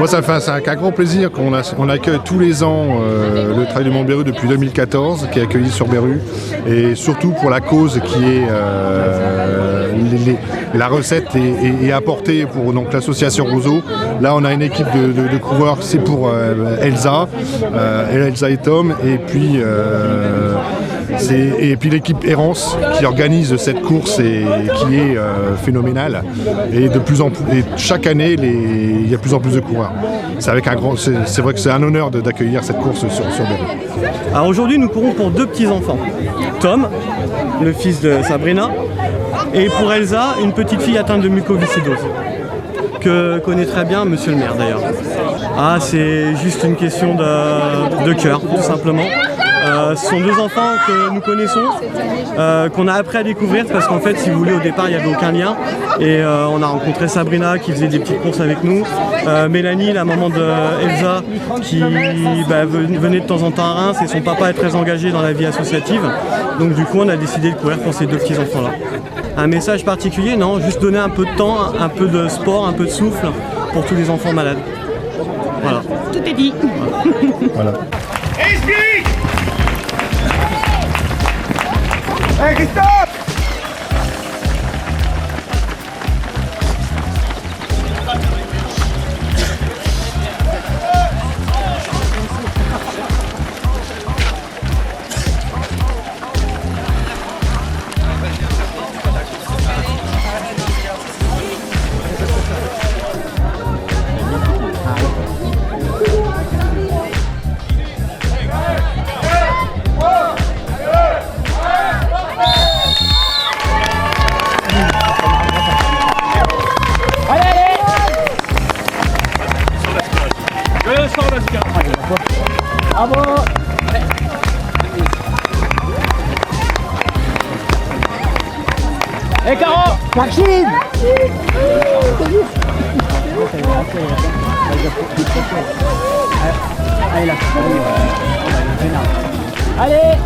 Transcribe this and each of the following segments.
Moi, c'est un grand plaisir qu'on accueille tous les ans le Trail du Mont Beru depuis 2014, qui est accueilli sur Beru, et surtout pour la cause qui est la recette est apportée pour l'association Roseau. Là, on a une équipe de coureurs, c'est pour Elsa et Tom, et puis l'équipe Errance qui organise cette course et qui est phénoménale. Et chaque année, il y a de plus en plus de coureurs. C'est vrai que c'est un honneur d'accueillir cette course sur Beru. Alors aujourd'hui, nous courons pour 2 petits-enfants. Tom, le fils de Sabrina, et pour Elsa, une petite fille atteinte de mucoviscidose, que connaît très bien Monsieur le maire d'ailleurs. Ah, c'est juste une question de cœur, tout simplement. Ce sont 2 enfants que nous connaissons, qu'on a appris à découvrir parce qu'en fait, si vous voulez, au départ, il n'y avait aucun lien. Et on a rencontré Sabrina qui faisait des petites courses avec nous, Mélanie, la maman de Elsa, qui venait de temps en temps à Reims, et son papa est très engagé dans la vie associative. Donc du coup, on a décidé de courir pour ces 2 petits-enfants-là. Un message particulier? Non, juste donner un peu de temps, un peu de sport, un peu de souffle pour tous les enfants malades. Voilà. Tout est dit. Voilà. Hey, Christophe! Bravo! Et Caro! Maxime! Allez!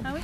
Ah ouais?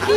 C'est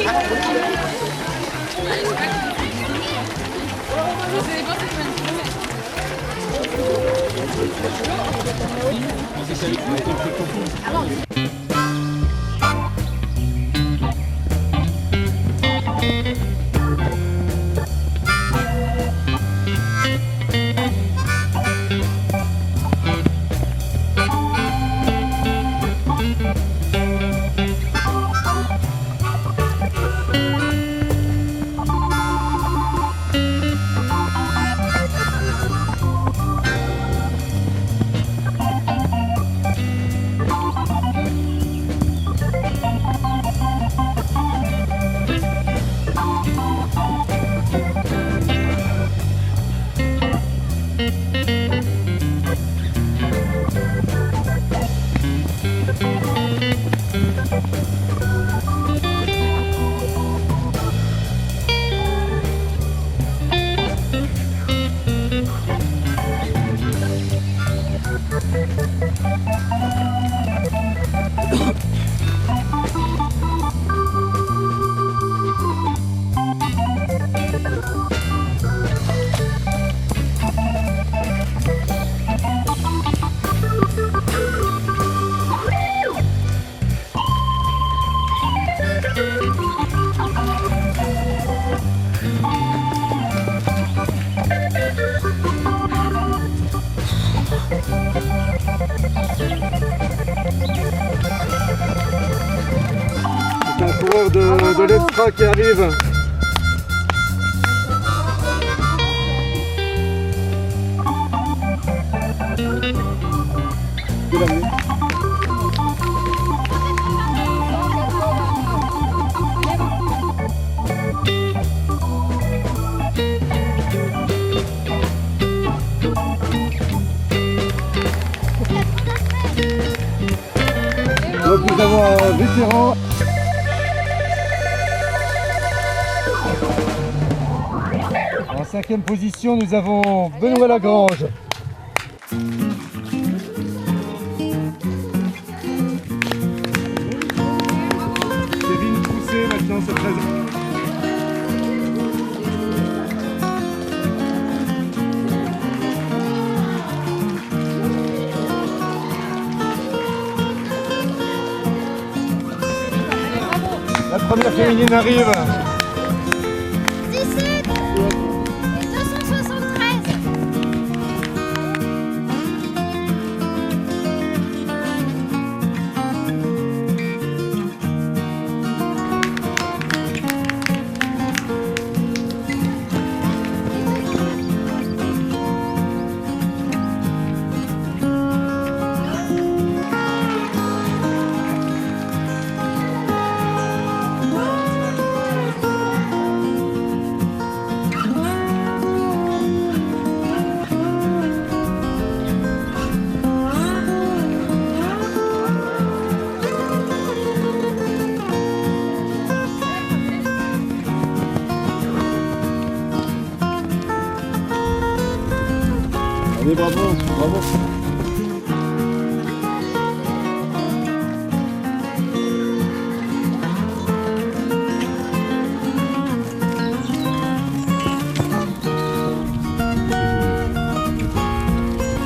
un coureur de l'Extra qui arrive. De l'amener. Donc nous avons un vétéran. En 5e position, nous avons Benoît Lagrange. Kevin Pousset maintenant se présente. La première féminine arrive. 17 273. Allez, bravo, bravo.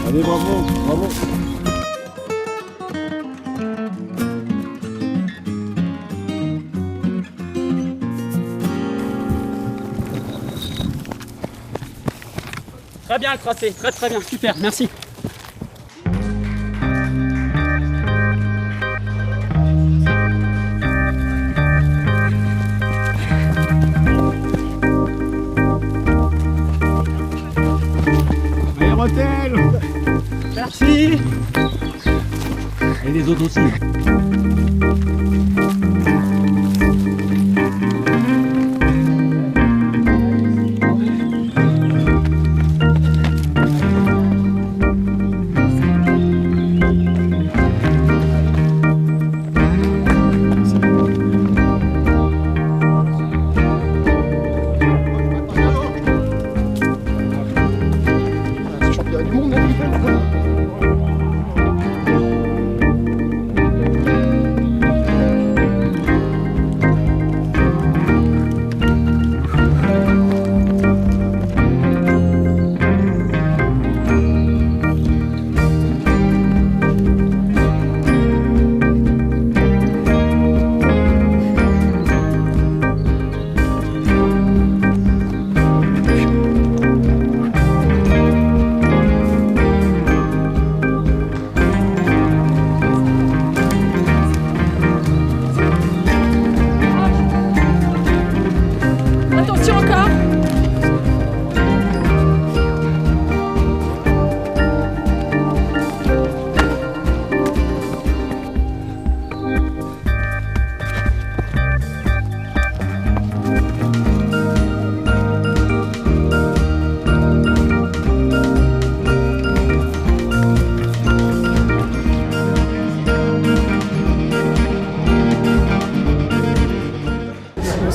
Allez, bravo, bravo. Très bien le tracé, très très bien, super, merci. Aérotel. Merci. Et les autres aussi.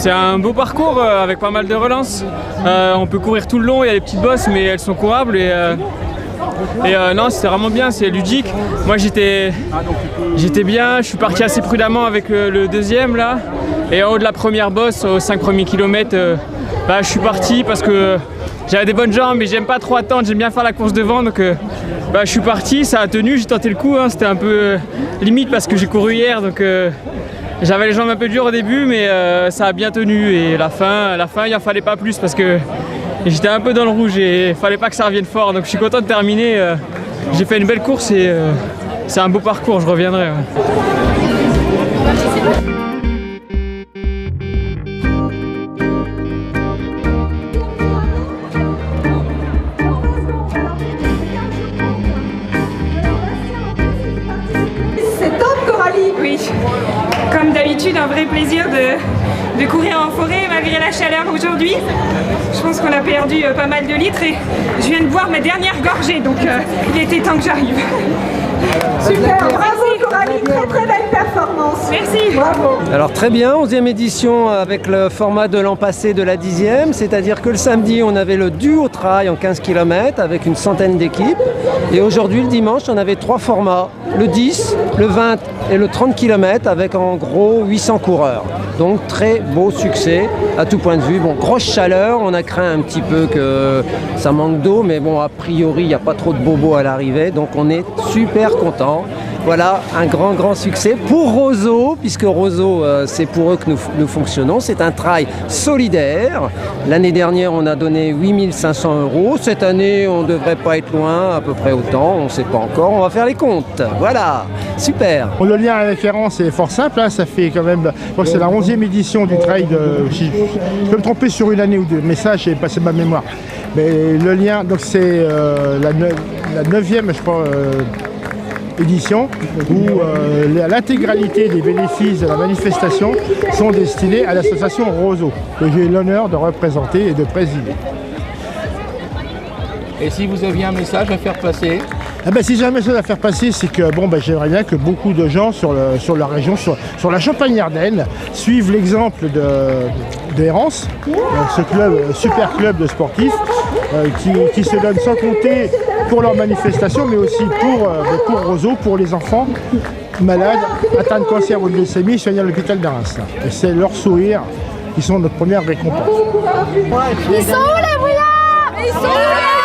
C'est un beau parcours avec pas mal de relances. On peut courir tout le long, il y a des petites bosses mais elles sont courables non, c'était vraiment bien, c'est ludique. Moi j'étais bien, je suis parti assez prudemment avec le deuxième là. Et en haut de la première bosse, aux 5 premiers kilomètres, je suis parti parce que j'avais des bonnes jambes mais j'aime pas trop attendre, j'aime bien faire la course devant. Donc je suis parti, ça a tenu, j'ai tenté le coup, hein, c'était un peu limite parce que j'ai couru hier. Donc j'avais les jambes un peu dures au début mais ça a bien tenu. Et la fin il en fallait pas plus parce que j'étais un peu dans le rouge et il fallait pas que ça revienne fort, donc je suis content de terminer. J'ai fait une belle course et c'est un beau parcours, je reviendrai. C'est top, Coralie. Oui, comme d'habitude, un vrai plaisir de courir en forêt malgré la chaleur aujourd'hui. Je pense qu'on a perdu pas mal de litres et je viens de boire ma dernière gorgée, donc il était temps que j'arrive. Super, bravo Coralie, très belle performance. Merci. Bravo. Alors très bien, 11e édition avec le format de l'an passé de la 10e, c'est-à-dire que le samedi on avait le duo trail en 15 km avec une centaine d'équipes et aujourd'hui le dimanche on avait 3 formats, le 10, le 20 et le 30 km avec en gros 800 coureurs. Donc très beau succès à tout point de vue. Bon, grosse chaleur, on a craint un petit peu que ça manque d'eau, mais bon, a priori, il n'y a pas trop de bobos à l'arrivée, donc on est super content. Voilà, un grand succès pour Roseau, puisque Roseau, c'est pour eux que nous fonctionnons. C'est un trail solidaire. L'année dernière, on a donné 8 500 €. Cette année, on ne devrait pas être loin, à peu près autant. On ne sait pas encore. On va faire les comptes. Voilà, super. Bon, le lien à référence est fort simple. Hein. Ça fait quand même, c'est la 11e édition du trail. Je peux me tromper sur une année ou deux, mais ça, j'ai passé ma mémoire. Mais le lien, donc c'est la 9e, je crois. Édition où l'intégralité des bénéfices de la manifestation sont destinés à l'association Roseau, que j'ai l'honneur de représenter et de présider. Et si vous aviez un message à faire passer? Si j'ai un message à faire passer, c'est que j'aimerais bien que beaucoup de gens sur la région, sur la Champagne-Ardenne, suivent l'exemple de Hérence, ce club, super club de sportifs, qui se donne sans compter pour leur manifestation, mais aussi pour Roseau, pour les enfants malades, atteints de cancer ou de leucémie, soignés à l'hôpital de Reims. Et c'est leur sourire qui sont notre première récompense. Ils sont où les brouillards? Ils sont où les